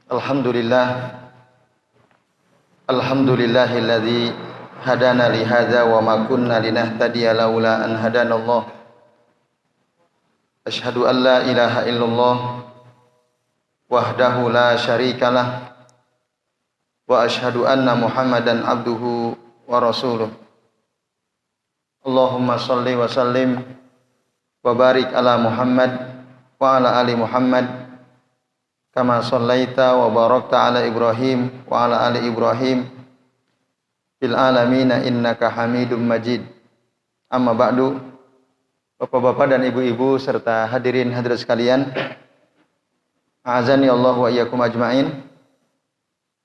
Alhamdulillah, alhamdulillahilladzi hadana li hadza wa ma kunna linahtadiya laula an hadanallah. Asyhadu an la ilaha illallah wahdahu la syarikalah wa asyhadu anna Muhammadan abduhu wa rasuluh. Allahumma shalli wa sallim wa barik ala Muhammad wa ala ali Muhammad kama shallaita wa barakta ala Ibrahim wa ala ali Ibrahim fil alamin innaka Hamidum Majid. Amma ba'du. Bapak-bapak dan ibu-ibu serta hadirin hadirat sekalian, a'azani Allah wa iyyakum ajmain.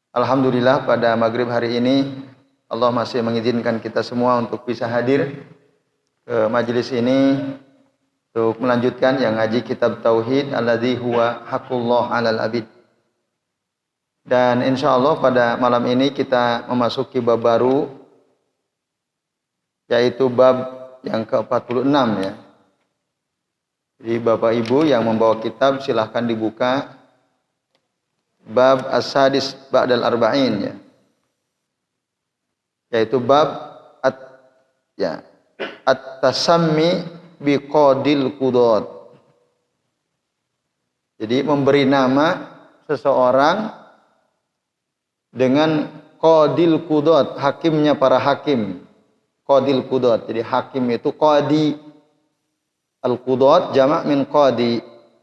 Alhamdulillah pada maghrib hari ini Allah masih mengizinkan kita semua untuk bisa hadir ke majelis ini untuk melanjutkan yang ngaji kitab Tauhid alladzi huwa haqqullah 'alal 'abid. Dan insyaallah pada malam ini kita memasuki bab baru, yaitu bab yang ke-46 ya. Jadi Bapak Ibu yang membawa kitab silahkan dibuka bab as-sadis ba'dal arba'in ya. Yaitu bab at-tasammi biqadil qudat. Jadi memberi nama seseorang dengan qadil qudat, hakimnya para hakim. Qadil qudat. Jadi hakim itu qadi. Al-qudat jamak min qadi.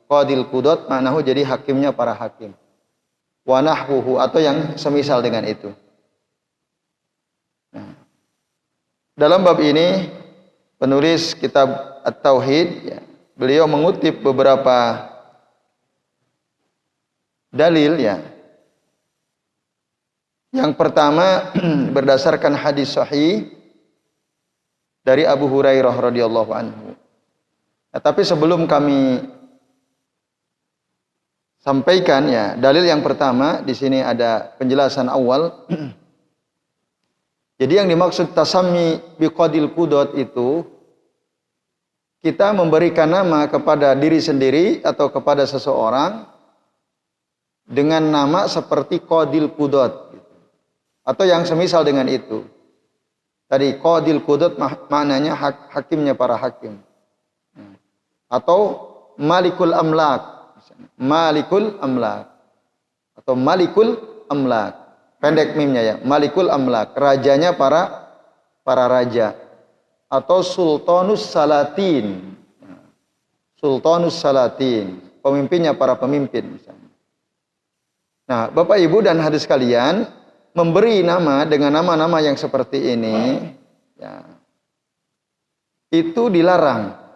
Qadil qudat maknahu jadi hakimnya para hakim. Wa nahwuhu atau yang semisal dengan itu. Nah, dalam bab ini penulis kitab At-Tauhid ya, beliau mengutip beberapa dalil ya. Yang pertama berdasarkan hadis sahih dari Abu Hurairah radhiyallahu anhu. Nah, tapi sebelum kami sampaikan ya, dalil yang pertama di sini ada penjelasan awal. Jadi yang dimaksud tasammi biqadil qudat itu kita memberikan nama kepada diri sendiri atau kepada seseorang dengan nama seperti qadil qudat atau yang semisal dengan itu. Tadi qadil qudat maknanya hakimnya para hakim. Atau malikul amlak, malikul amlak atau malikul amlak, pendek mimnya ya, malikul amlak, rajanya para raja, atau sultanus salatin, sultanus salatin, pemimpinnya para pemimpin misalnya. Nah, Bapak Ibu dan hadirin sekalian, memberi nama dengan nama-nama yang seperti ini ya, itu dilarang.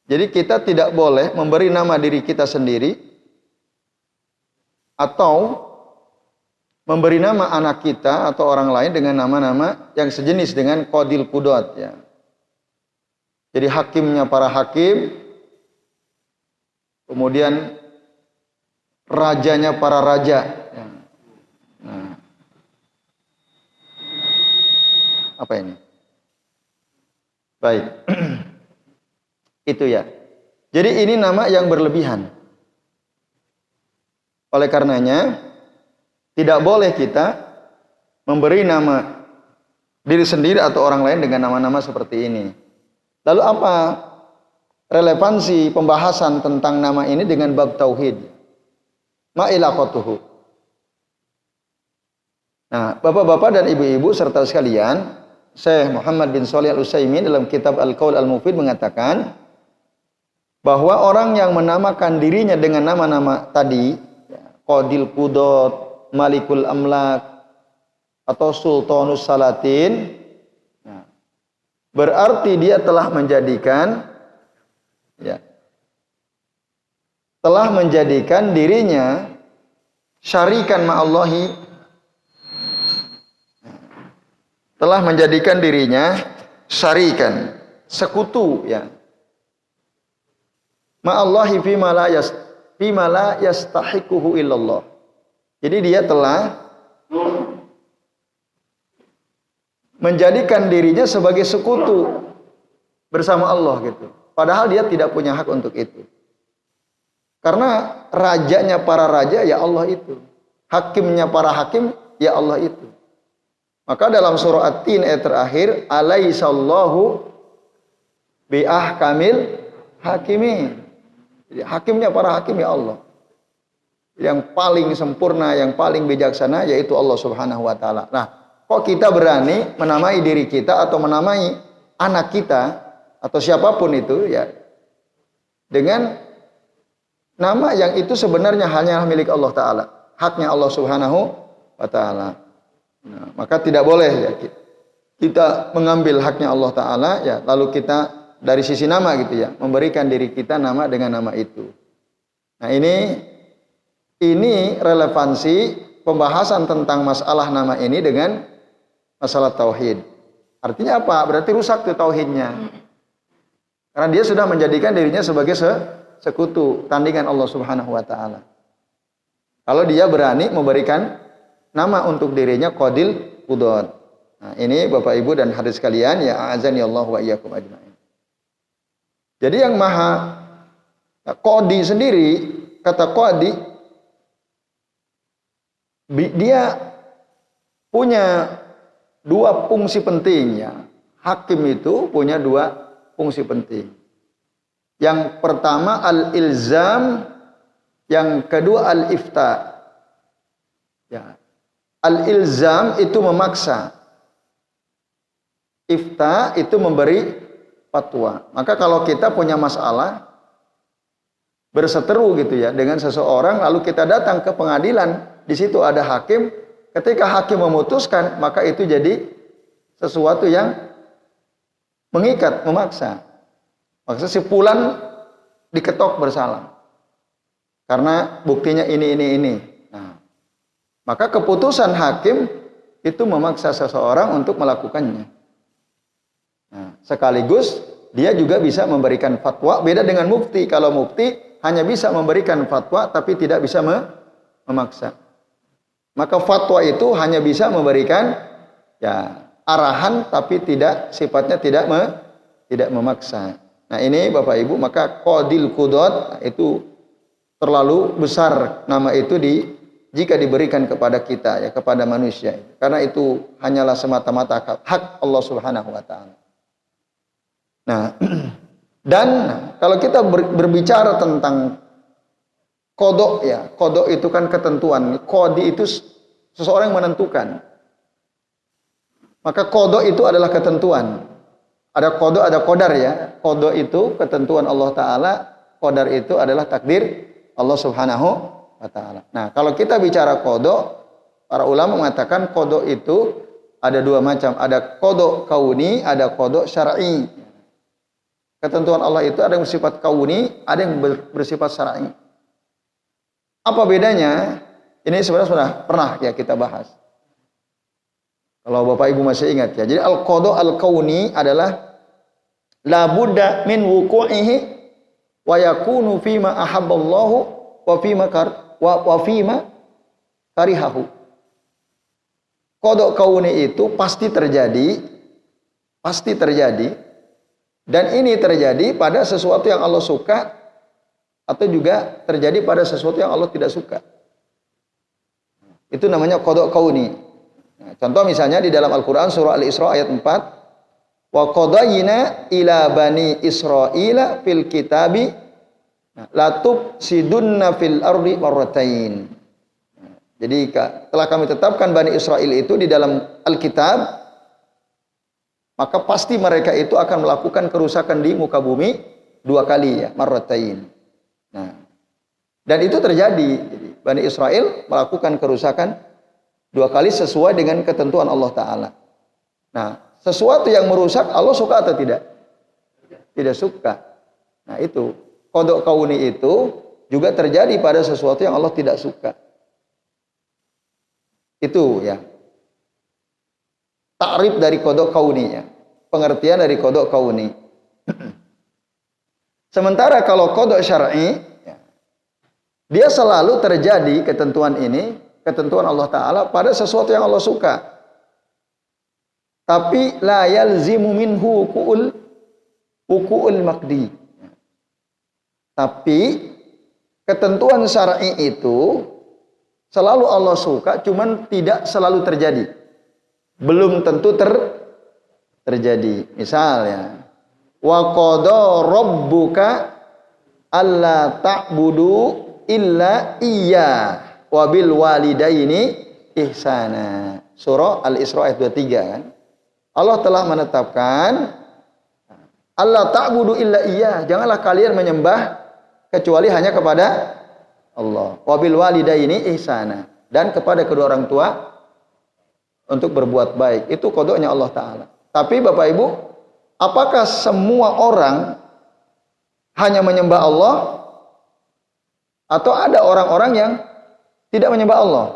Jadi kita tidak boleh memberi nama diri kita sendiri atau memberi nama anak kita atau orang lain dengan nama-nama yang sejenis dengan qadil qudat ya. Jadi hakimnya para hakim, kemudian rajanya para raja ya. Nah, apa ini? Baik. Itu ya. Jadi ini nama yang berlebihan. Oleh karenanya tidak boleh kita memberi nama diri sendiri atau orang lain dengan nama-nama seperti ini. Lalu apa relevansi pembahasan tentang nama ini dengan bab tauhid? Ma ilaqatuhu. Nah, Bapak-bapak dan ibu-ibu serta sekalian, Syekh Muhammad bin Shalih Al-Utsaimin dalam kitab Al-Qaul Al-Mufid mengatakan bahwa orang yang menamakan dirinya dengan nama-nama tadi, qadil qudat, malikul amlak, atau sultanus salatin, berarti dia telah menjadikan dirinya syarikan ma'allahi, telah menjadikan dirinya syarikan, sekutu ya, ma'allahi fima la yastahiquhu illallah. Jadi dia telah menjadikan dirinya sebagai sekutu bersama Allah gitu. Padahal dia tidak punya hak untuk itu. Karena rajanya para raja ya Allah itu. Hakimnya para hakim ya Allah itu. Maka dalam surah At-Tin ayat terakhir, alaihissallahu biahkamil hakimin. Jadi, hakimnya para hakim ya Allah. Yang paling sempurna, yang paling bijaksana yaitu Allah Subhanahu wa taala. Nah, kok kita berani menamai diri kita atau menamai anak kita atau siapapun itu ya dengan nama yang itu sebenarnya hanya milik Allah taala, haknya Allah Subhanahu wa taala. Nah, maka tidak boleh ya kita mengambil haknya Allah taala ya lalu kita dari sisi nama gitu ya, memberikan diri kita nama dengan nama itu. Nah, ini relevansi pembahasan tentang masalah nama ini dengan masalah tauhid. Artinya apa? Berarti rusak tuh tauhidnya. Karena dia sudah menjadikan dirinya sebagai sekutu, tandingan Allah Subhanahu wa taala. Kalau dia berani memberikan nama untuk dirinya Qadil Qudot. Nah, ini Bapak Ibu dan hadirin sekalian ya azani Allah wa iyyakum ajmain. Jadi yang maha Qadi sendiri, kata Qadi dia punya dua fungsi penting ya. Hakim itu punya dua fungsi penting. Yang pertama al-ilzam, yang kedua al-ifta. Ya. Al-ilzam itu memaksa. Ifta itu memberi fatwa. Maka kalau kita punya masalah berseteru gitu ya dengan seseorang lalu kita datang ke pengadilan, di situ ada hakim, ketika hakim memutuskan maka itu jadi sesuatu yang mengikat, memaksa. Maksudnya si fulan diketok bersalah. Karena buktinya ini. Nah, maka keputusan hakim itu memaksa seseorang untuk melakukannya. Nah, sekaligus dia juga bisa memberikan fatwa, beda dengan mufti. Kalau mufti hanya bisa memberikan fatwa tapi tidak bisa memaksa. Maka fatwa itu hanya bisa memberikan ya arahan tapi sifatnya tidak memaksa. Nah, ini Bapak Ibu, maka Qadil Qudot itu terlalu besar nama itu jika diberikan kepada kita ya, kepada manusia. Karena itu hanyalah semata-mata hak Allah Subhanahu wa taala. Nah, dan kalau kita berbicara tentang kodok ya, kodok itu kan ketentuan. Qadi itu seseorang yang menentukan. Maka kodok itu adalah ketentuan. Ada kodok, ada qadar ya. Kodok itu ketentuan Allah Ta'ala. Qadar itu adalah takdir Allah Subhanahu wa Ta'ala. Nah, kalau kita bicara kodok, para ulama mengatakan kodok itu ada dua macam. Ada kodok kauni, ada kodok syar'i. Ketentuan Allah itu ada yang bersifat kauni, ada yang bersifat syar'i. Apa bedanya? Ini sebenarnya sudah pernah ya kita bahas. Kalau Bapak Ibu masih ingat ya. Jadi al-qada al-kauni adalah la budda min wuqu'ihi wa yakunu fima ahabballahu wa fima karihahu. Qada kauni itu pasti terjadi dan ini terjadi pada sesuatu yang Allah suka atau juga terjadi pada sesuatu yang Allah tidak suka. Itu namanya qada kauni. Nah, contoh misalnya di dalam Al-Qur'an surah Al-Isra ayat 4, wa qadayna ila bani Israila fil kitabi la tufsidunna fil ardi marratain. Jadi telah kami tetapkan Bani Israel itu di dalam Alkitab, maka pasti mereka itu akan melakukan kerusakan di muka bumi dua kali ya, marratain. Nah, dan itu terjadi. Jadi, Bani Israel melakukan kerusakan dua kali sesuai dengan ketentuan Allah Ta'ala. Nah, sesuatu yang merusak Allah suka atau tidak? Tidak suka. Nah, itu qada kauni itu juga terjadi pada sesuatu yang Allah tidak suka. Itu ya takrif dari qada kauni ya, pengertian dari qada kauni. Sementara kalau qada syar'i ya, dia selalu terjadi ketentuan ini, ketentuan Allah Ta'ala pada sesuatu yang Allah suka. Tapi la yalzimu minhu wuqu'ul maqdi. Tapi ketentuan syar'i itu selalu Allah suka, cuman tidak selalu terjadi. Belum tentu terjadi. Misalnya, wa qada rabbuka alla ta'budu illa iya wa bil walidaini ihsana. Surah Al-Isra ayat 23 kan. Allah telah menetapkan alla ta'budu illa iya, janganlah kalian menyembah kecuali hanya kepada Allah. Wa bil walidaini ihsana, dan kepada kedua orang tua untuk berbuat baik. Itu kodoknya Allah Ta'ala. Tapi Bapak Ibu, apakah semua orang hanya menyembah Allah? Atau ada orang-orang yang tidak menyembah Allah?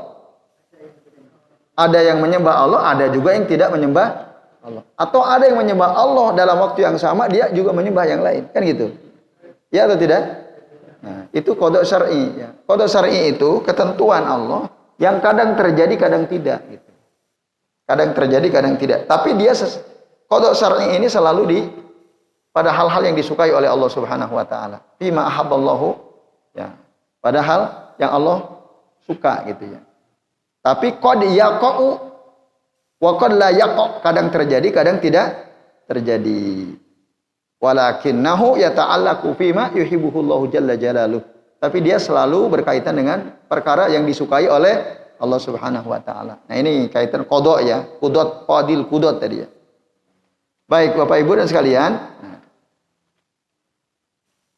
Ada yang menyembah Allah, ada juga yang tidak menyembah Allah. Atau ada yang menyembah Allah dalam waktu yang sama, dia juga menyembah yang lain. Kan gitu? Ya atau tidak? Nah, itu kodok syar'i. Ya. Kodok syar'i itu ketentuan Allah yang kadang terjadi, kadang tidak. Gitu. Kadang terjadi, kadang tidak. Tapi dia kodok syar'i ini selalu pada hal-hal yang disukai oleh Allah Subhanahu wa taala. Bima ahabballahu, ya. Padahal yang Allah suka gitu ya. Tapi qad yaqa'u wa qad la yaqa', kadang terjadi, kadang tidak terjadi. Walakinnahu yata'allaqu fima yuhibbuhullahu jalla jalaluh. Tapi dia selalu berkaitan dengan perkara yang disukai oleh Allah Subhanahu wa taala. Nah, ini kaitan qada ya, qudot, qadil qudot tadi ya. Baik Bapak Ibu dan sekalian.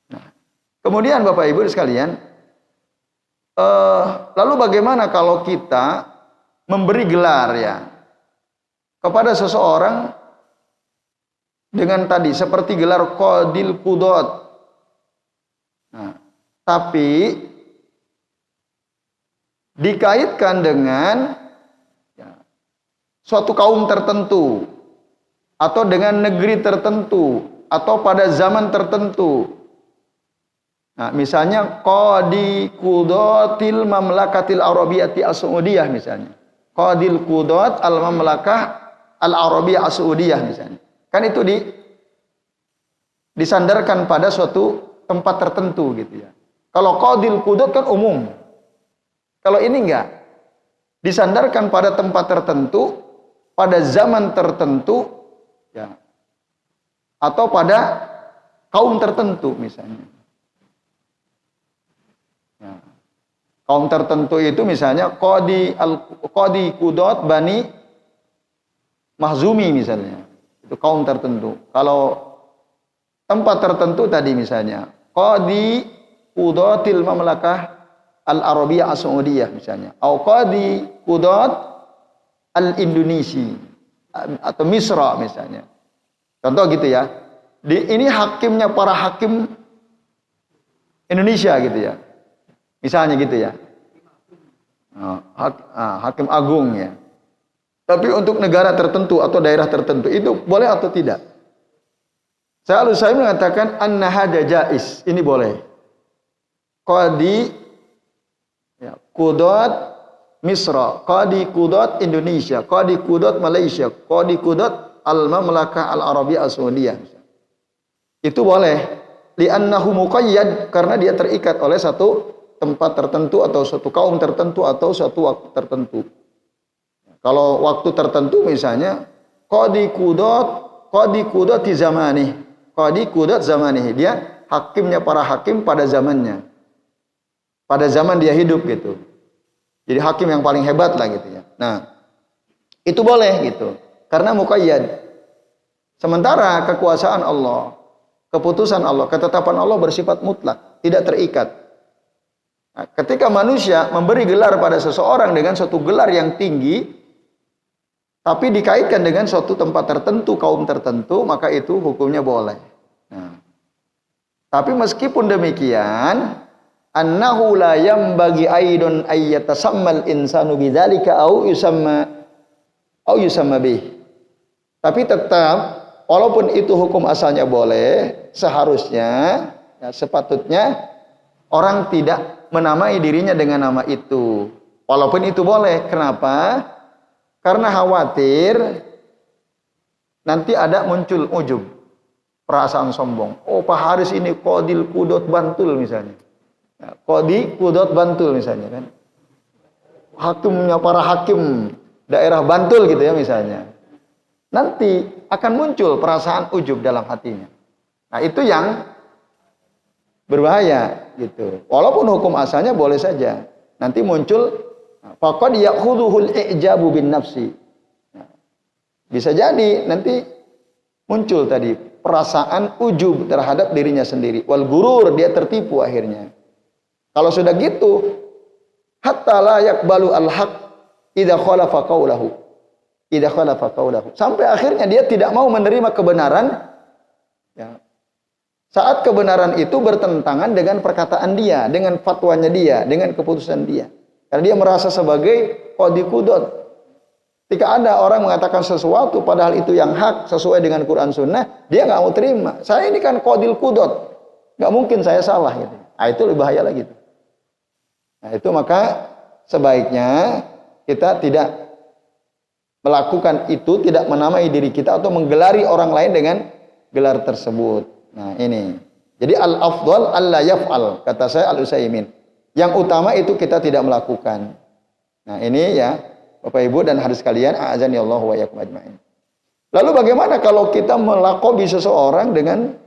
Nah, kemudian Bapak Ibu dan sekalian, lalu bagaimana kalau kita memberi gelar ya kepada seseorang dengan tadi seperti gelar qadil qudot. Nah, tapi dikaitkan dengan ya, suatu kaum tertentu atau dengan negeri tertentu atau pada zaman tertentu. Nah, misalnya qadi qudatil mamlakatil arabiyati as-saudiyah misalnya. Qadil qudat al-mamlakah al-arabiyah as-saudiyah misalnya. Kan itu disandarkan pada suatu tempat tertentu gitu ya. Kalau qadil qudat kan umum. Kalau ini enggak, disandarkan pada tempat tertentu, pada zaman tertentu, ya, atau pada kaum tertentu misalnya. Ya. Kaum tertentu itu misalnya qadi qudat Bani Mahzumi misalnya, itu kaum tertentu. Kalau tempat tertentu tadi misalnya qadi qudatil mamlakah Al-Arabiyah As-Saudiyah misalnya, atau qadi qudat Al-Indonesi atau Misra misalnya. Contoh gitu ya. Ini hakimnya para hakim Indonesia gitu ya. Misalnya gitu ya. Hakim agung ya. Tapi untuk negara tertentu atau daerah tertentu itu boleh atau tidak? Saya mengatakan anna hada jaiz, ini boleh. Qadi ya, qudat Misra, qadi qudat Indonesia, qadi qudat Malaysia, qadi qudat al-Mamlakah al-Arabiyah as-Saudiyah. Itu boleh. Li'annahu muqayyad, karena dia terikat oleh satu tempat tertentu atau suatu kaum tertentu atau suatu waktu tertentu. Kalau waktu tertentu misalnya qadi qudat di zamanih, qadi qudat zamanih, dia hakimnya para hakim pada zamannya. Pada zaman dia hidup gitu. Jadi hakim yang paling hebat lah gitu ya. Nah, itu boleh gitu. Karena muqayyad. Sementara kekuasaan Allah, keputusan Allah, ketetapan Allah bersifat mutlak, tidak terikat. Nah, ketika manusia memberi gelar pada seseorang dengan suatu gelar yang tinggi, tapi dikaitkan dengan suatu tempat tertentu, kaum tertentu, maka itu hukumnya boleh. Nah, tapi meskipun demikian, annahu la yambagi aidon ayyatasammal insanu bidzalika au yusamma bih. Tapi tetap walaupun itu hukum asalnya boleh, seharusnya ya, sepatutnya orang tidak menamai dirinya dengan nama itu. Walaupun itu boleh. Kenapa? Karena khawatir nanti ada muncul ujub, perasaan sombong. Oh, Pak Haris ini qadil qudat Bantul misalnya. Nah, Qadi Qudot Bantul misalnya kan. Hakimnya para hakim daerah Bantul gitu ya misalnya. Nanti akan muncul perasaan ujub dalam hatinya. Nah, itu yang berbahaya gitu. Walaupun hukum asalnya boleh saja. Nanti muncul faqad ya'khudhuhul i'jabu bin nafsi. Nah, bisa jadi nanti muncul tadi perasaan ujub terhadap dirinya sendiri. Wal gurur, dia tertipu akhirnya. Kalau sudah gitu, hatta la yaqbalu al-haq idza khalafa qawlahu. Idza khalafa qawlahu. Sampai akhirnya dia tidak mau menerima kebenaran ya. Saat kebenaran itu bertentangan dengan perkataan dia, dengan fatwanya dia, dengan keputusan dia. Karena dia merasa sebagai qadi qudot. Ketika ada orang mengatakan sesuatu padahal itu yang hak sesuai dengan Quran Sunnah, dia nggak mau terima. Saya ini kan qadil qudot, nggak mungkin saya salah gitu. Nah, itu lebih bahaya lagi. Nah, itu maka sebaiknya kita tidak melakukan itu, tidak menamai diri kita atau menggelari orang lain dengan gelar tersebut. Nah, ini. Jadi al-afdal alla yaf'al, kata saya Al-Utsaimin. Yang utama itu kita tidak melakukan. Nah, ini ya Bapak Ibu dan hadirin sekalian, a'azani Allah wa iyyakum ajmain. Lalu bagaimana kalau kita melakobi seseorang dengan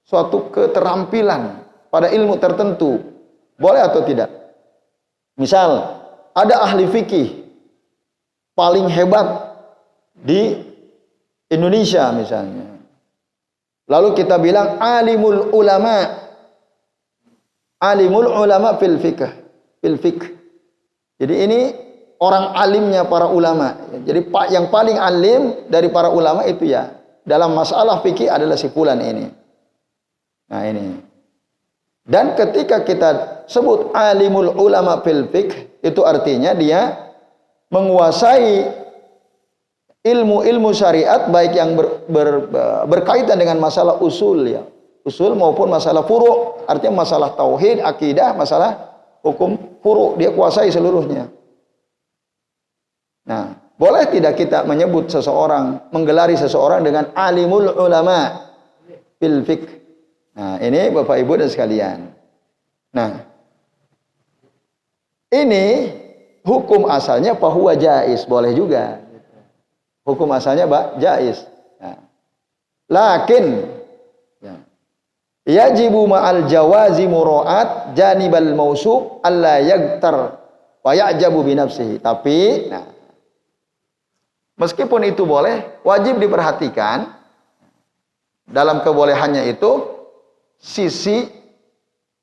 suatu keterampilan pada ilmu tertentu? Boleh atau tidak? Misal, ada ahli fikih paling hebat di Indonesia misalnya. Lalu kita bilang alimul ulama fil fiqh. Jadi ini orang alimnya para ulama. Jadi yang paling alim dari para ulama itu ya dalam masalah fikih adalah si fulan ini. Nah, ini. Dan ketika kita sebut alimul ulama fil fiqh, itu artinya dia menguasai ilmu-ilmu syariat baik yang berkaitan dengan masalah usul ya. Usul maupun masalah furu', artinya masalah tauhid, akidah, masalah hukum furu', dia kuasai seluruhnya. Nah, boleh tidak kita menyebut seseorang, menggelari seseorang dengan alimul ulama fil fiqh? Nah, ini Bapak Ibu dan sekalian. Nah, ini hukum asalnya fahuwa jaiz, boleh juga. Hukum asalnya jaiz. Nah, lakin ya, yajibu ma'al jawazi mura'at janibal mausuf alla yagtar wa ya'jabu bi nafsihi. Tapi nah, meskipun itu boleh, wajib diperhatikan dalam kebolehannya itu sisi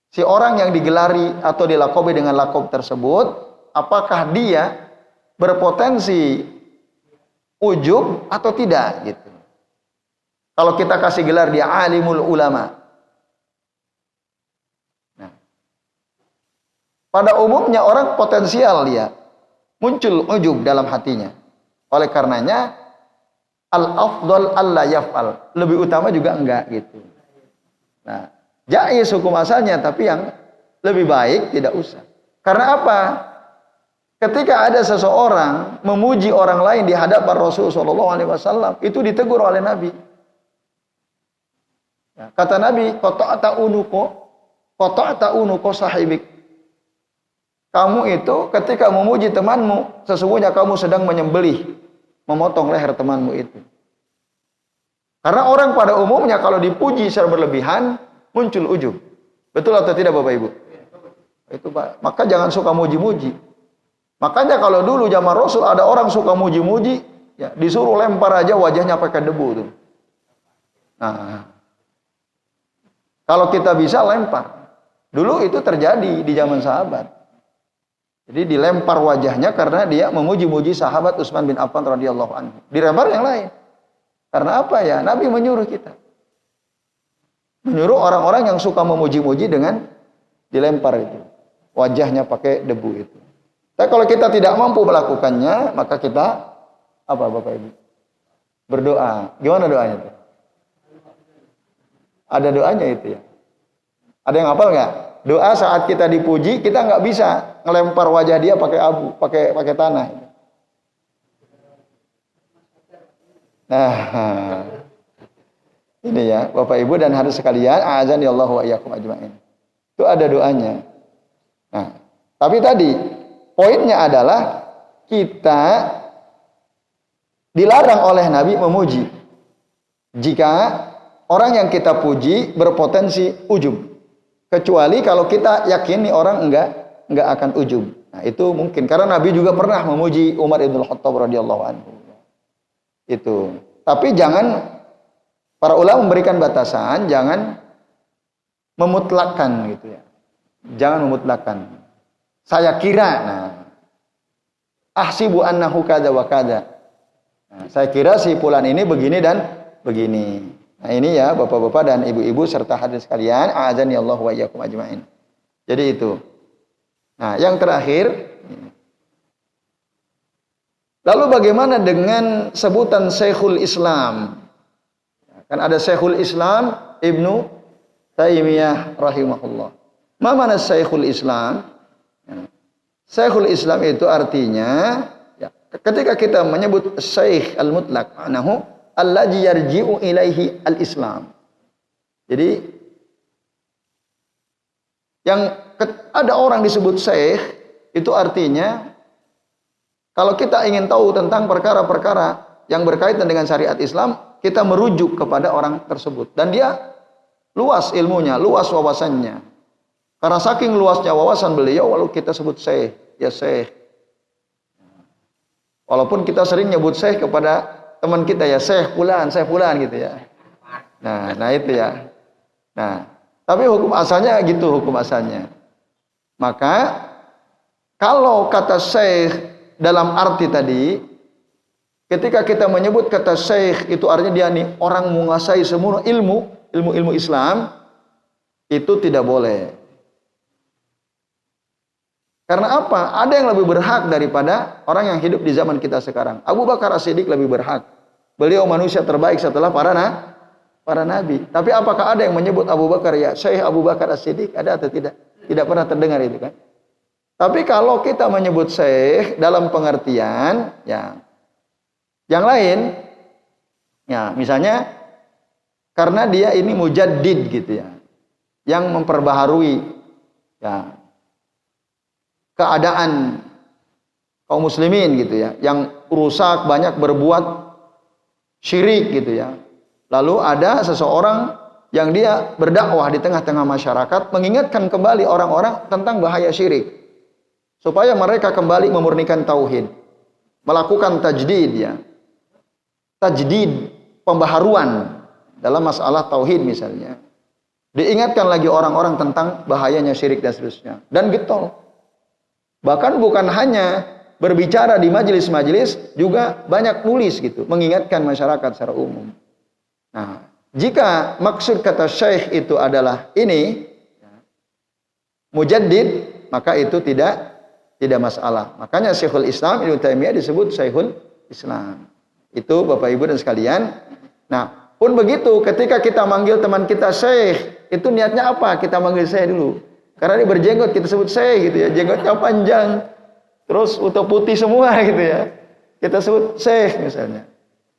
si orang yang digelari atau dilakobi dengan lakob tersebut, apakah dia berpotensi ujub atau tidak gitu. Kalau kita kasih gelar dia alimul ulama. Nah, pada umumnya orang potensial dia muncul ujub dalam hatinya. Oleh karenanya al-afdal alla yaf'al, lebih utama juga enggak gitu. Nah, jaiz hukum asalnya, tapi yang lebih baik tidak usah. Karena apa? Ketika ada seseorang memuji orang lain di hadapan Rasulullah SAW, itu ditegur oleh Nabi. Ya, kata Nabi, qata'ta unuko sahibik. Kamu itu ketika memuji temanmu, sesungguhnya kamu sedang menyembelih, memotong leher temanmu itu. Karena orang pada umumnya kalau dipuji secara berlebihan, muncul ujub. Betul atau tidak Bapak Ibu? Itu Pak. Maka jangan suka muji-muji. Makanya kalau dulu zaman Rasul ada orang suka muji-muji, ya, disuruh lempar aja wajahnya pakai debu tuh. Nah, kalau kita bisa lempar. Dulu itu terjadi di zaman sahabat. Jadi dilempar wajahnya karena dia memuji-muji sahabat Utsman bin Affan radhiyallahu anhu. Dilempar yang lain. Karena apa ya? Nabi menyuruh kita. Menyuruh orang-orang yang suka memuji-muji dengan dilempar itu. Wajahnya pakai debu itu. Tapi kalau kita tidak mampu melakukannya, maka kita apa Bapak Ibu? Berdoa. Gimana doanya itu? Ada doanya itu ya. Ada yang hafal nggak? Doa saat kita dipuji, kita nggak bisa ngelempar wajah dia pakai abu, pakai tanah. Nah, ini ya Bapak Ibu dan hadirin sekalian, azan ya Allah wa iyyakum ajmain. Itu ada doanya. Nah, tapi tadi poinnya adalah kita dilarang oleh Nabi memuji jika orang yang kita puji berpotensi ujub. Kecuali kalau kita yakini orang enggak akan ujub. Nah, itu mungkin karena Nabi juga pernah memuji Umar ibn Khattab radhiyallahu anhu. Itu. Tapi jangan, para ulama memberikan batasan, jangan memutlakkan gitu ya. Jangan memutlakkan. Saya kira, nah, ahsibu annahu kada wa kada. Nah, saya kira si fulan ini begini dan begini. Nah, ini ya Bapak-bapak dan Ibu-ibu serta hadirin sekalian, a'adzani Allah wa iyyakum ajmain. Jadi itu. Nah, yang terakhir, lalu bagaimana dengan sebutan Syekhul Islam? Kan ada Syekhul Islam Ibnu Taimiyah rahimahullah. Ma mana Syekhul Islam? Syekhul Islam itu artinya ya, ketika kita menyebut Syekh al-mutlaq, ma'nahu allazi yarji'u ilaihi al-Islam. Jadi yang ada orang disebut Syekh itu artinya kalau kita ingin tahu tentang perkara-perkara yang berkaitan dengan syariat Islam, kita merujuk kepada orang tersebut dan dia luas ilmunya, luas wawasannya. Karena saking luasnya wawasan beliau, lalu kita sebut Syekh, ya Syekh. Walaupun kita sering nyebut Syekh kepada teman kita, ya Syekh fulan gitu ya. Nah itu ya. Nah, tapi hukum asalnya gitu, hukum asalnya. Maka kalau kata Syekh dalam arti tadi, ketika kita menyebut kata Syekh itu artinya dia nih orang menguasai semua ilmu Islam, itu tidak boleh. Karena apa? Ada yang lebih berhak daripada orang yang hidup di zaman kita sekarang. Abu Bakar As-Siddiq lebih berhak. Beliau manusia terbaik setelah para nabi. Tapi apakah ada yang menyebut Abu Bakar ya Syekh Abu Bakar As-Siddiq? Ada atau tidak? Tidak pernah terdengar itu kan. Tapi kalau kita menyebut Syekh dalam pengertian ya yang lain, ya misalnya karena dia ini mujaddid gitu ya, yang memperbaharui ya keadaan kaum muslimin gitu ya, yang rusak, banyak berbuat syirik gitu ya. Lalu ada seseorang yang dia berdakwah di tengah-tengah masyarakat, mengingatkan kembali orang-orang tentang bahaya syirik supaya mereka kembali memurnikan tauhid, melakukan tajdid ya. Tajdid, pembaharuan dalam masalah tauhid misalnya. Diingatkan lagi orang-orang tentang bahayanya syirik dan seterusnya. Dan getol. Bahkan bukan hanya berbicara di majelis-majelis, juga banyak nulis gitu, mengingatkan masyarakat secara umum. Nah, jika maksud kata syekh itu adalah ini, mujaddid, maka itu tidak masalah. Makanya Syekhul Islam Ibnu Taimiyah disebut Syekhul Islam. Itu Bapak Ibu dan sekalian. Nah, pun begitu ketika kita manggil teman kita syekh, itu niatnya apa? Kita manggil syekh dulu. Karena dia berjenggot, kita sebut syekh gitu ya. Jenggotnya panjang. Terus utuh putih semua gitu ya. Kita sebut syekh misalnya.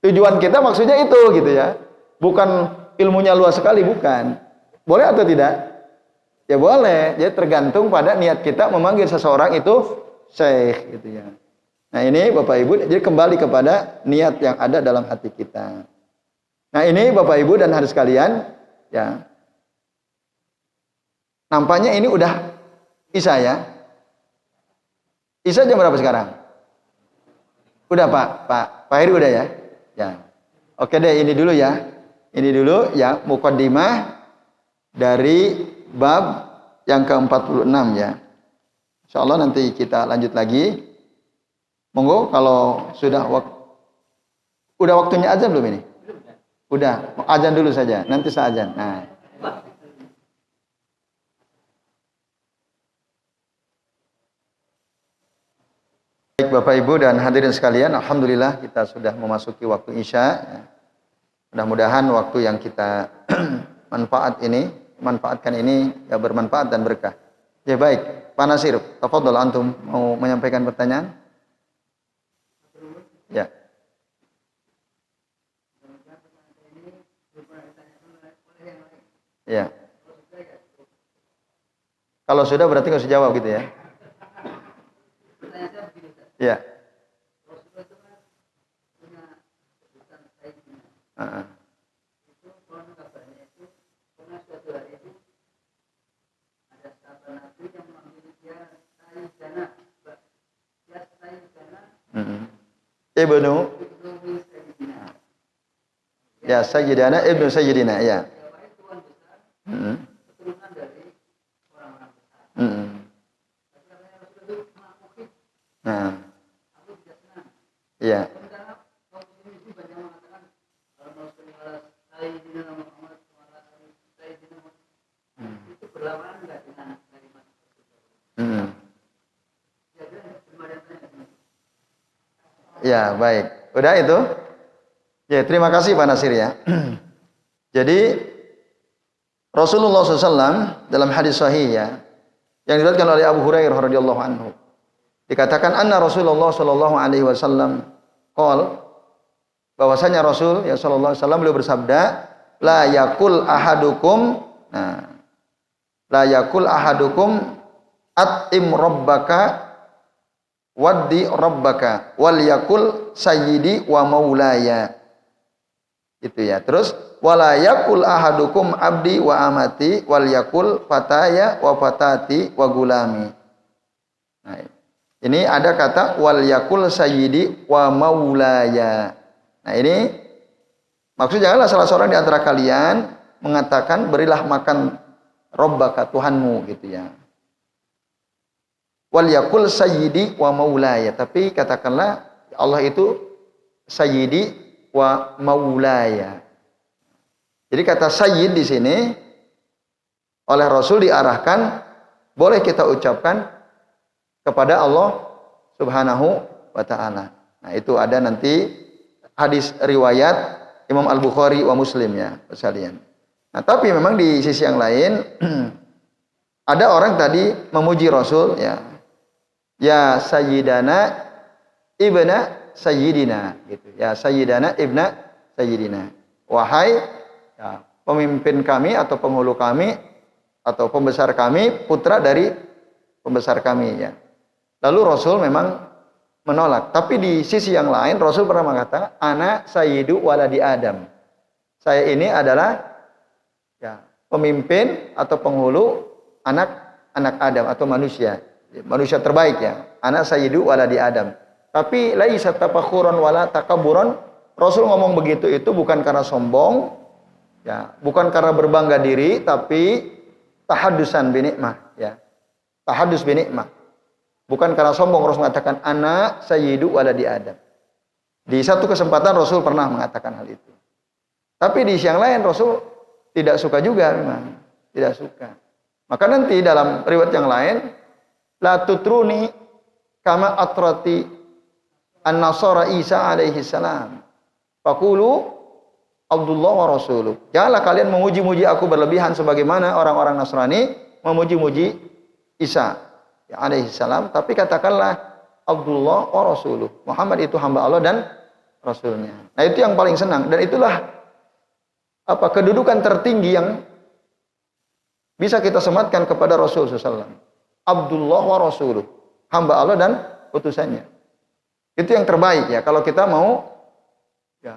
Tujuan kita maksudnya itu gitu ya. Bukan ilmunya luas sekali, bukan. Boleh atau tidak? Ya boleh. Jadi tergantung pada niat kita memanggil seseorang itu syekh gitu ya. Nah ini Bapak Ibu, jadi kembali kepada niat yang ada dalam hati kita. Nah ini Bapak Ibu dan hadirin sekalian, ya. Nampaknya ini udah Isya ya. Isya jam berapa sekarang? Udah Pak Heri udah ya? Ya. Oke deh, ini dulu ya. Ini dulu ya muqaddimah dari bab yang ke-46 ya. Insyaallah nanti kita lanjut lagi. Monggo kalau sudah udah waktunya azan belum ini? Udah, azan dulu saja. Nanti saya azan. Nah. Baik Bapak Ibu dan hadirin sekalian, alhamdulillah kita sudah memasuki waktu Isya. Mudah-mudahan waktu yang kita manfaatkan ini ya bermanfaat dan berkah. Ya baik, Pak Nasir, tafadhol antum mau menyampaikan pertanyaan? Ya. Ya. Kalau sudah berarti nggak usah jawab gitu ya. Ya. Ibnu ya Sayyidina Ibnu Sayyidina ya. Nah, iya. Ya, baik. Udah itu? Ya, terima kasih Pak Nasir ya. Jadi Rasulullah SAW dalam hadis sahih ya, yang diriwayatkan oleh Abu Hurairah radhiyallahu anhu, dikatakan anna Rasulullah sallallahu alaihi wasallam qol, bahwasanya Rasul ya sallallahu alaihi wasallam beliau bersabda, la yakul ahadukum, nah, la yakul ahadukum at'im rabbaka waddi rabbaka wal yakul sayyidi wa maulaya. Itu ya. Terus wala yakul ahadukum abdi wa amati wal yakul fataya wa fatati wa gulami. Nah, ini ada kata wal yakul sayyidi wa maulaya. Nah, ini maksudnya janganlah salah seorang di antara kalian mengatakan berilah makan rabbaka Tuhanmu gitu ya. Wal yakul sayyidi wa maulaya, tapi katakanlah Allah itu sayyidi wa maulaya. Jadi kata sayyid di sini oleh Rasul diarahkan boleh kita ucapkan kepada Allah Subhanahu wa taala. Nah, itu ada nanti hadis riwayat Imam Al-Bukhari wa Muslim ya, sekalian. Nah, tapi memang di sisi yang lain ada orang tadi memuji Rasul ya. Ya Sayyidana Ibna Sayyidina gitu. Ya Sayyidana Ibna Sayyidina. Wahai ya, pemimpin kami atau penghulu kami atau pembesar kami, putra dari pembesar kami ya. Lalu Rasul memang menolak. Tapi di sisi yang lain Rasul pernah mengatakan, ana sayyidu waladi Adam. Saya ini adalah ya, pemimpin atau penghulu anak Adam atau manusia. Manusia terbaik ya. Anak sayyidu waladi Adam. Tapi laisa tafakhuran wala takabburan. Rasul ngomong begitu itu bukan karena sombong, ya, bukan karena berbangga diri, tapi tahaddusan bi nikmah ya. Tahaddus bi nikmah. Bukan karena sombong Rasul mengatakan anak sayyidu waladi Adam. Di satu kesempatan Rasul pernah mengatakan hal itu. Tapi di sisi yang lain Rasul tidak suka juga memang, tidak suka. Maka nanti dalam riwayat yang lain la tutruni kama atrati an-nasara Isa alaihi salam. Faqulu Abdullah wa rasuluh. Janganlah kalian memuji-muji aku berlebihan sebagaimana orang-orang Nasrani memuji-muji Isa ya, alaihi salam, tapi katakanlah Abdullah wa rasuluh. Muhammad itu hamba Allah dan rasulnya. Nah, itu yang paling senang dan itulah apa kedudukan tertinggi yang bisa kita sematkan kepada Rasul sallallahu alaihi wasallam. Abdullah wa rasuluh, hamba Allah dan utusannya. Itu yang terbaik ya kalau kita mau ya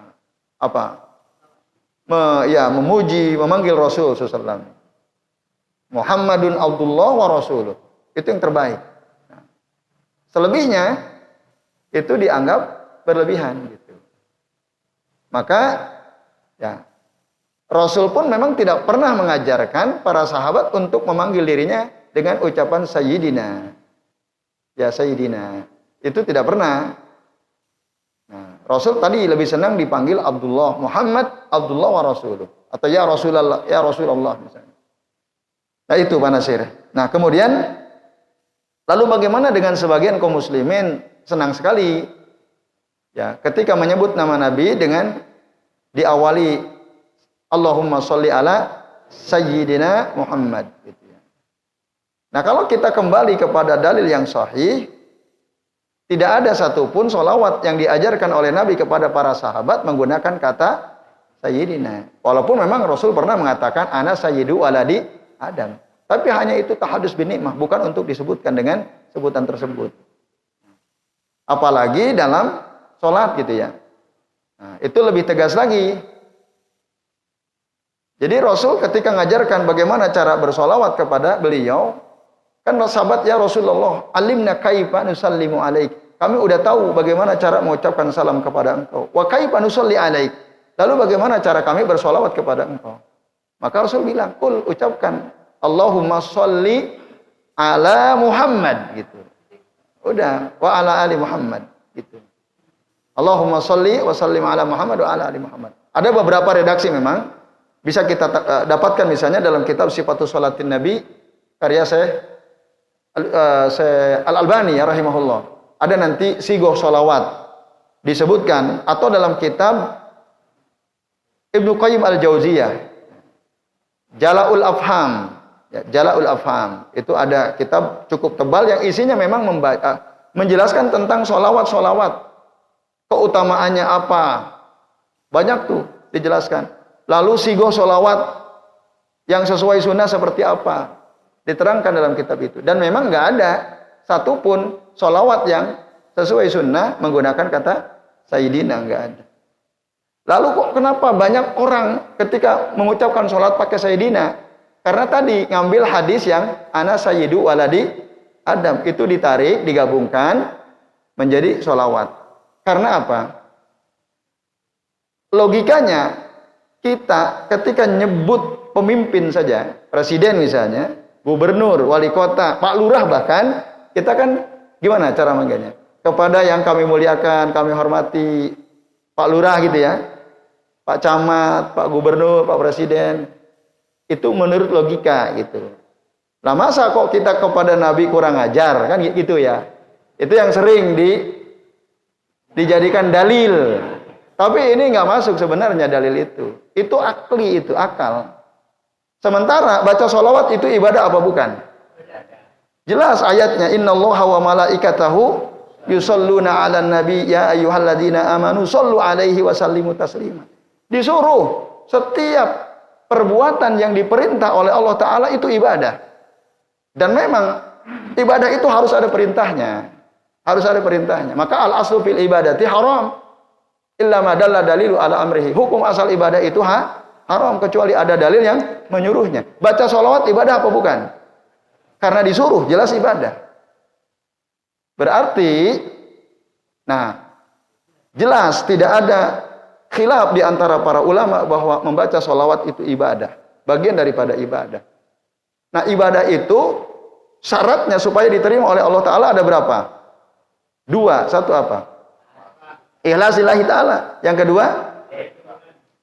apa? Memuji, memanggil Rasul sallallahu alaihi wasallam. Muhammadun Abdullah wa rasuluh. Itu yang terbaik. Nah, selebihnya itu dianggap berlebihan gitu. Maka ya Rasul pun memang tidak pernah mengajarkan para sahabat untuk memanggil dirinya dengan ucapan Sayyidina. Ya Sayyidina. Itu tidak pernah. Nah, Rasul tadi lebih senang dipanggil Abdullah, Muhammad, Abdullah wa Rasuluh. Atau ya Rasulullah, ya Rasulullah misalnya. Nah itu Pak Nasir. Nah kemudian, lalu bagaimana dengan sebagian kaum muslimin senang sekali. Ya, ketika menyebut nama Nabi dengan diawali Allahumma sholli ala Sayyidina Muhammad. Gitu. Nah kalau kita kembali kepada dalil yang sahih, tidak ada satupun sholawat yang diajarkan oleh Nabi kepada para sahabat menggunakan kata Sayyidina. Walaupun memang Rasul pernah mengatakan ana sayyidu waladi Adam. Tapi hanya itu tahadus bin nikmah, bukan untuk disebutkan dengan sebutan tersebut. Apalagi dalam sholat gitu ya. Nah, itu lebih tegas lagi. Jadi Rasul ketika ngajarkan bagaimana cara bersolawat kepada beliau, kan sahabat, ya Rasulullah, alimna kaifa nusallimu alaik. Kami udah tahu bagaimana cara mengucapkan salam kepada engkau. Wa kaifa nusalli alaik. Lalu bagaimana cara kami bersolawat kepada engkau? Maka Rasul bilang, kul, ucapkan Allahumma sholli ala Muhammad gitu. Udah, wa ala ali Muhammad gitu. Allahumma sholli wa sallim ala Muhammad wa ala ali Muhammad. Ada beberapa redaksi memang bisa kita dapatkan, misalnya dalam kitab Sifatus Sholatin Nabi karya Al-Albani ya rahimahullah. Ada nanti sigoh sholawat disebutkan, atau dalam kitab Ibnu Qayyim Al-Jauziyah Jala'ul Afham. Ya, Jala'ul Afham itu ada kitab cukup tebal yang isinya memang menjelaskan tentang solawat-solawat, keutamaannya apa, banyak tuh dijelaskan. Lalu sigoh solawat yang sesuai sunnah seperti apa, diterangkan dalam kitab itu. Dan memang nggak ada satupun solawat yang sesuai sunnah menggunakan kata Sayyidina, nggak ada. Lalu kok kenapa banyak orang ketika mengucapkan sholat pakai Sayyidina? Karena tadi ngambil hadis yang ana sayyidu waladi Adam, itu ditarik, digabungkan menjadi sholawat. Karena apa? Logikanya kita ketika nyebut pemimpin saja, presiden misalnya, gubernur, wali kota, pak lurah bahkan, kita kan gimana cara manggilnya? Kepada yang kami muliakan, kami hormati, pak lurah gitu ya, pak camat, pak gubernur, pak presiden. Itu menurut logika gitu. Nah masa kok kita kepada Nabi kurang ajar, kan gitu ya. Itu yang sering dijadikan dalil. Tapi ini nggak masuk sebenarnya dalil itu. Itu akli, itu akal. Sementara baca sholawat itu ibadah apa bukan? Jelas ayatnya, innallaha wa malaikatahu yusholluna 'alan nabi ya ayyuhalladzina amanu shollu 'alaihi wa sallimu taslima. Disuruh setiap perbuatan yang diperintah oleh Allah Ta'ala itu ibadah. Dan memang ibadah itu harus ada perintahnya. Harus ada perintahnya. Maka al-aslu fil ibadati haram. Illa ma dalla dalilu ala amrihi. Hukum asal ibadah itu haram. Kecuali ada dalil yang menyuruhnya. Baca sholawat ibadah apa bukan? Karena disuruh, jelas ibadah. Berarti, nah, jelas tidak ada khilaf di antara para ulama bahwa membaca sholawat itu ibadah, bagian daripada ibadah. Nah ibadah itu syaratnya supaya diterima oleh Allah Ta'ala ada berapa? Dua. Satu apa? Ikhlas lillahi ta'ala. Yang kedua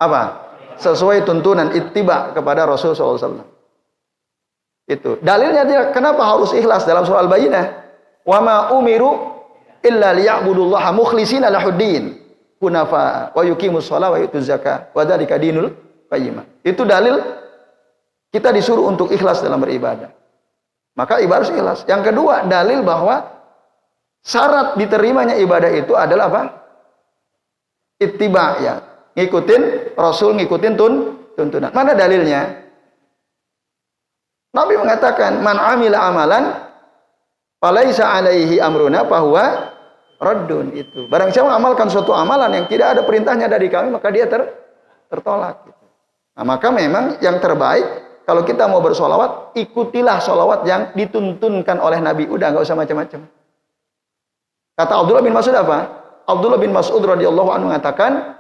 apa? Sesuai tuntunan ittiba kepada Rasul SAW. Itu dalilnya dia, kenapa harus ikhlas dalam surah Al-Bayyinah? Wa ma umiru illa liya'budullaha mukhlishina lahuddin hunafa wa yuqimus shalah wa yutuz zakah wa dzalika dinul qayyim. Itu dalil kita disuruh untuk ikhlas dalam beribadah. Maka ibadah harus ikhlas. Yang kedua, dalil bahwa syarat diterimanya ibadah itu adalah apa? Ittiba, ya. Ngikutin Rasul, ngikutin tuntunan. Mana dalilnya? Nabi mengatakan, "Man 'amila amalan falaisa 'alaihi amruna fahuwa raddun." Itu. Barang siapa mengamalkan suatu amalan yang tidak ada perintahnya dari kami, maka dia tertolak. Nah, maka memang yang terbaik kalau kita mau bersolawat, ikutilah solawat yang dituntunkan oleh Nabi. Udah, nggak usah macam-macam. Kata Abdullah bin Mas'ud apa? Abdullah bin Mas'ud radhiyallahu anhu mengatakan,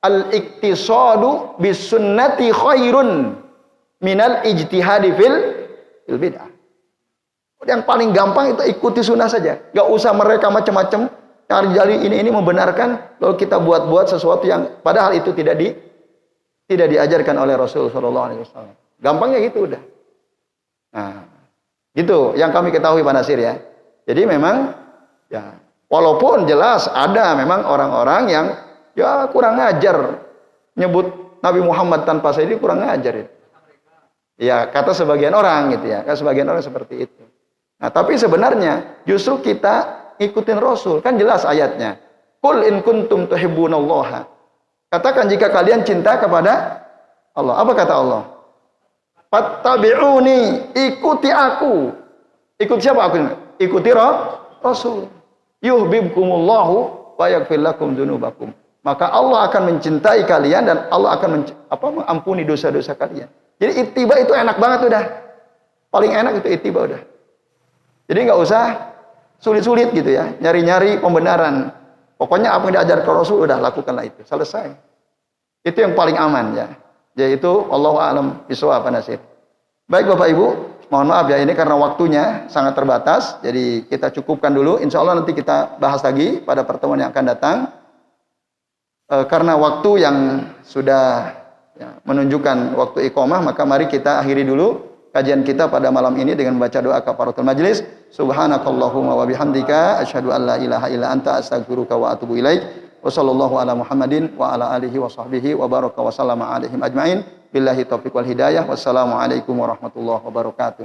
al-iktisadu bis sunnati khairun minal ijtihadi fil bid'ah. Yang paling gampang itu ikuti sunnah saja. Gak usah mereka macam-macam cari jali ini membenarkan, lalu kita buat-buat sesuatu yang padahal itu tidak diajarkan oleh Rasul sallallahu alaihi wasallam. Gampangnya gitu udah. Nah, gitu yang kami ketahui Pak Nasir ya. Jadi memang ya walaupun jelas ada memang orang-orang yang ya kurang ngajar, nyebut Nabi Muhammad tanpa Sayyidi kurang ngajar. Ya kata sebagian orang gitu ya. Kan sebagian orang seperti itu. Nah, tapi sebenarnya justru kita ikutin Rasul. Kan jelas ayatnya. Qul in kuntum tuhibbunallaha. Katakan jika kalian cinta kepada Allah. Apa kata Allah? Fattabi'uni, ikuti aku. Ikuti siapa aku? Ikuti Rasul. Yuhibbukumullahu wa yaghfir lakum dzunubakum. Maka Allah akan mencintai kalian dan Allah akan mengampuni dosa-dosa kalian. Jadi ittiba itu enak banget udah. Paling enak itu ittiba udah. Jadi nggak usah sulit-sulit gitu ya, nyari-nyari pembenaran. Pokoknya apa yang diajarkan Rasul udah lakukanlah itu. Selesai. Itu yang paling aman ya. Yaitu Allahu a'lam bishawab Nasir. Baik Bapak Ibu, mohon maaf ya ini karena waktunya sangat terbatas. Jadi kita cukupkan dulu. Insya Allah nanti kita bahas lagi pada pertemuan yang akan datang. Karena waktu yang sudah ya, menunjukkan waktu iqamah, maka mari kita akhiri dulu kajian kita pada malam ini dengan membaca doa kafaratul majlis. Subhanakallahumma wa bihamdika asyhadu an la ilaha illa anta astaghfiruka wa atubu ilaik. Wa sallallahu ala Muhammadin wa ala alihi wa sahbihi wa baraka wa sallama alaihim ajmain. Billahi taufiq wal hidayah. Wassalamualaikum warahmatullahi wabarakatuh.